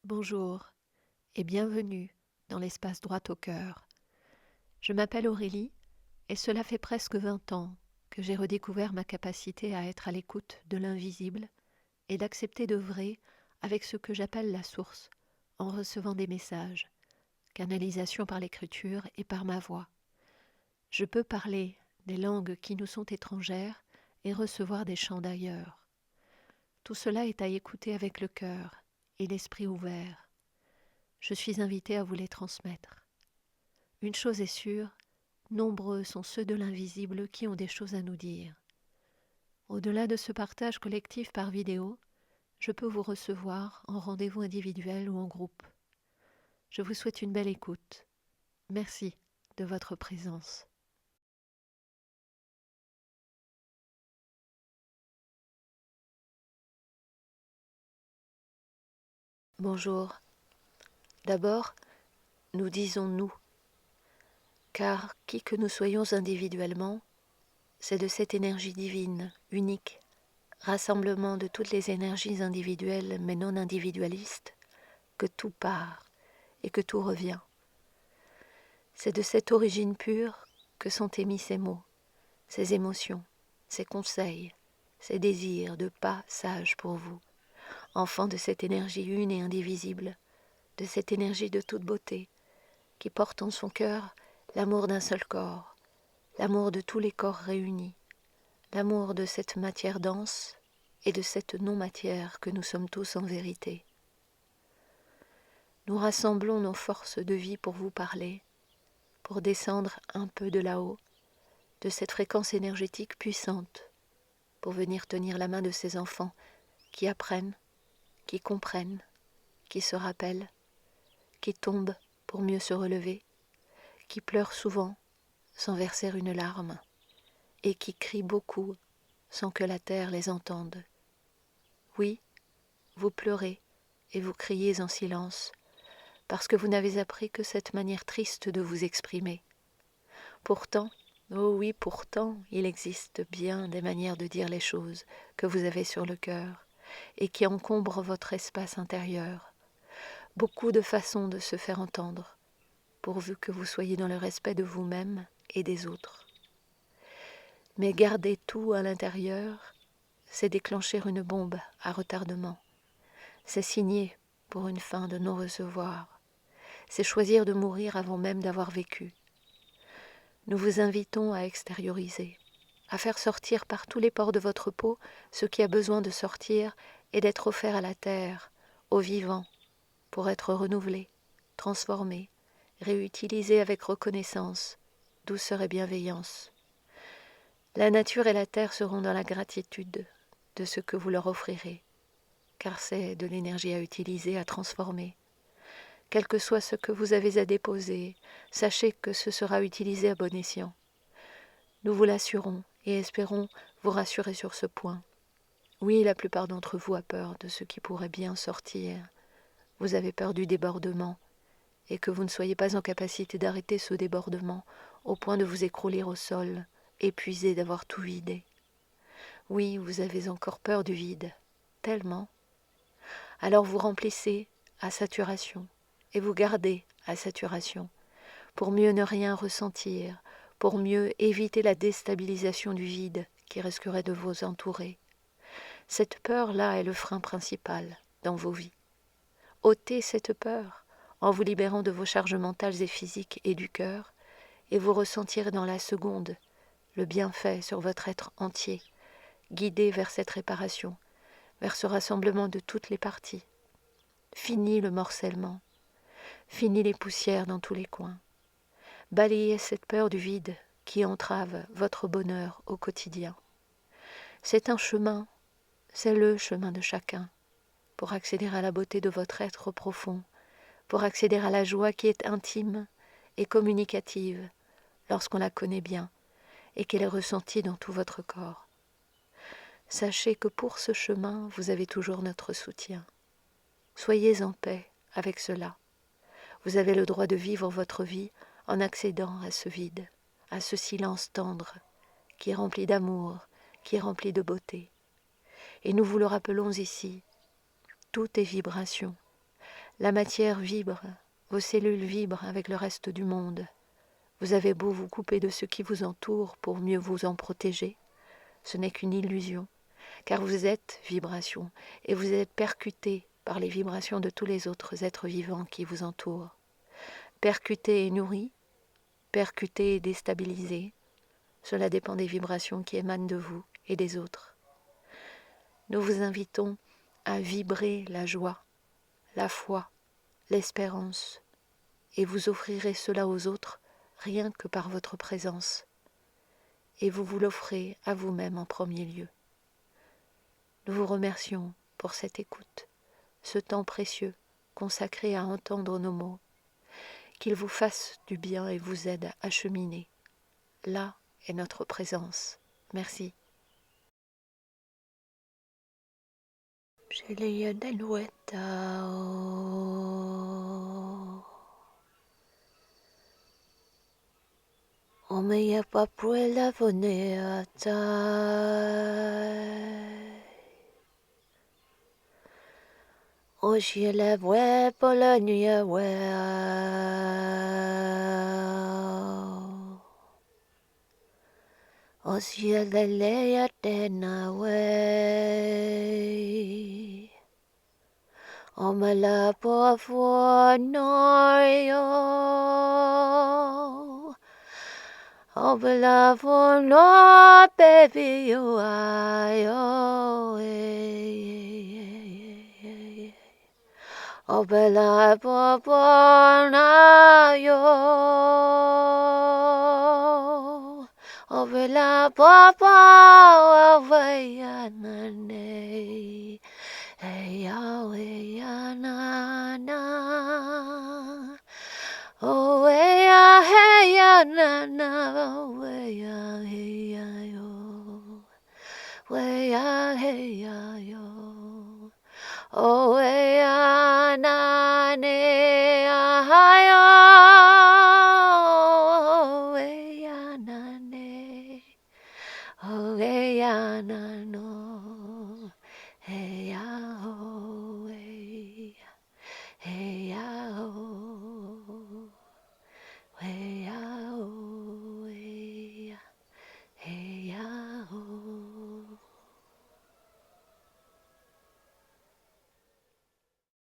Bonjour et bienvenue dans l'espace droit au cœur. Je m'appelle Aurélie et cela fait presque 20 ans que j'ai redécouvert ma capacité à être à l'écoute de l'invisible et d'accepter d'œuvrer avec ce que j'appelle la source, en recevant des messages, canalisation par l'écriture et par ma voix. Je peux parler des langues qui nous sont étrangères et recevoir des chants d'ailleurs. Tout cela est à écouter avec le cœur et l'esprit ouvert. Je suis invitée à vous les transmettre. Une chose est sûre, nombreux sont ceux de l'invisible qui ont des choses à nous dire. Au-delà de ce partage collectif par vidéo, je peux vous recevoir en rendez-vous individuel ou en groupe. Je vous souhaite une belle écoute. Merci de votre présence. Bonjour. D'abord, nous disons nous, car qui que nous soyons individuellement, c'est de cette énergie divine, unique, rassemblement de toutes les énergies individuelles mais non individualistes, que tout part et que tout revient. C'est de cette origine pure que sont émis ces mots, ces émotions, ces conseils, ces désirs de pas sages pour vous, enfants de cette énergie une et indivisible, de cette énergie de toute beauté, qui porte en son cœur l'amour d'un seul corps, l'amour de tous les corps réunis, l'amour de cette matière dense et de cette non-matière que nous sommes tous en vérité. Nous rassemblons nos forces de vie pour vous parler, pour descendre un peu de là-haut, de cette fréquence énergétique puissante, pour venir tenir la main de ces enfants qui apprennent, qui comprennent, qui se rappellent, qui tombent pour mieux se relever, qui pleurent souvent sans verser une larme, et qui crient beaucoup sans que la terre les entende. Oui, vous pleurez et vous criez en silence, parce que vous n'avez appris que cette manière triste de vous exprimer. Pourtant, oh oui, pourtant, il existe bien des manières de dire les choses que vous avez sur le cœur et qui encombrent votre espace intérieur. Beaucoup de façons de se faire entendre, pourvu que vous soyez dans le respect de vous-même et des autres. Mais garder tout à l'intérieur, c'est déclencher une bombe à retardement. C'est signer pour une fin de non-recevoir. C'est choisir de mourir avant même d'avoir vécu. Nous vous invitons à extérioriser, à faire sortir par tous les pores de votre peau ce qui a besoin de sortir et d'être offert à la terre, au vivant, pour être renouvelé, transformé, réutilisé avec reconnaissance, douceur et bienveillance. La nature et la terre seront dans la gratitude de ce que vous leur offrirez, car c'est de l'énergie à utiliser, à transformer. Quel que soit ce que vous avez à déposer, sachez que ce sera utilisé à bon escient. Nous vous l'assurons et espérons vous rassurer sur ce point. Oui, la plupart d'entre vous a peur de ce qui pourrait bien sortir. Vous avez peur du débordement et que vous ne soyez pas en capacité d'arrêter ce débordement au point de vous écrouler au sol, épuisé d'avoir tout vidé. Oui, vous avez encore peur du vide, tellement. Alors vous remplissez à saturation et vous gardez à saturation pour mieux ne rien ressentir, pour mieux éviter la déstabilisation du vide qui risquerait de vous entourer. Cette peur-là est le frein principal dans vos vies. ôtez cette peur en vous libérant de vos charges mentales et physiques et du cœur, et vous ressentirez dans la seconde le bienfait sur votre être entier, guidé vers cette réparation, vers ce rassemblement de toutes les parties. Fini le morcellement, fini les poussières dans tous les coins. Balayez cette peur du vide qui entrave votre bonheur au quotidien. C'est un chemin, c'est le chemin de chacun, pour accéder à la beauté de votre être profond, pour accéder à la joie qui est intime et communicative lorsqu'on la connaît bien et qu'elle est ressentie dans tout votre corps. Sachez que pour ce chemin, vous avez toujours notre soutien. Soyez en paix avec cela. Vous avez le droit de vivre votre vie en accédant à ce vide, à ce silence tendre, qui est rempli d'amour, qui est rempli de beauté. Et nous vous le rappelons ici, tout est vibration. La matière vibre, vos cellules vibrent avec le reste du monde. Vous avez beau vous couper de ce qui vous entoure pour mieux vous en protéger, ce n'est qu'une illusion, car vous êtes vibration et vous êtes percuté par les vibrations de tous les autres êtres vivants qui vous entourent. Percuté et nourri, percuté et déstabilisé, cela dépend des vibrations qui émanent de vous et des autres. Nous vous invitons à vibrer la joie, la foi, l'espérance, et vous offrirez cela aux autres rien que par votre présence. Et vous vous l'offrez à vous-même en premier lieu. Nous vous remercions pour cette écoute, ce temps précieux consacré à entendre nos mots, qu'il vous fasse du bien et vous aide à cheminer. Là est notre présence. Merci. Omeya papuela vonea tai. Oshie la vue polonia well. Oshie la leia tena way. Omala po noyo. Oh, beloved, oh, Lord, baby, you are your way. Oh, beloved, oh, born are you. Oh, beloved, oh, way, hey, Yahweh, na. Oh, hey, na, na, way, hey, yo. Way, hey, yo. Oh, hey, na, ne, yo. Way, na, ne. Oh, hey, na, no. Hey, oh, hey, hey, oh.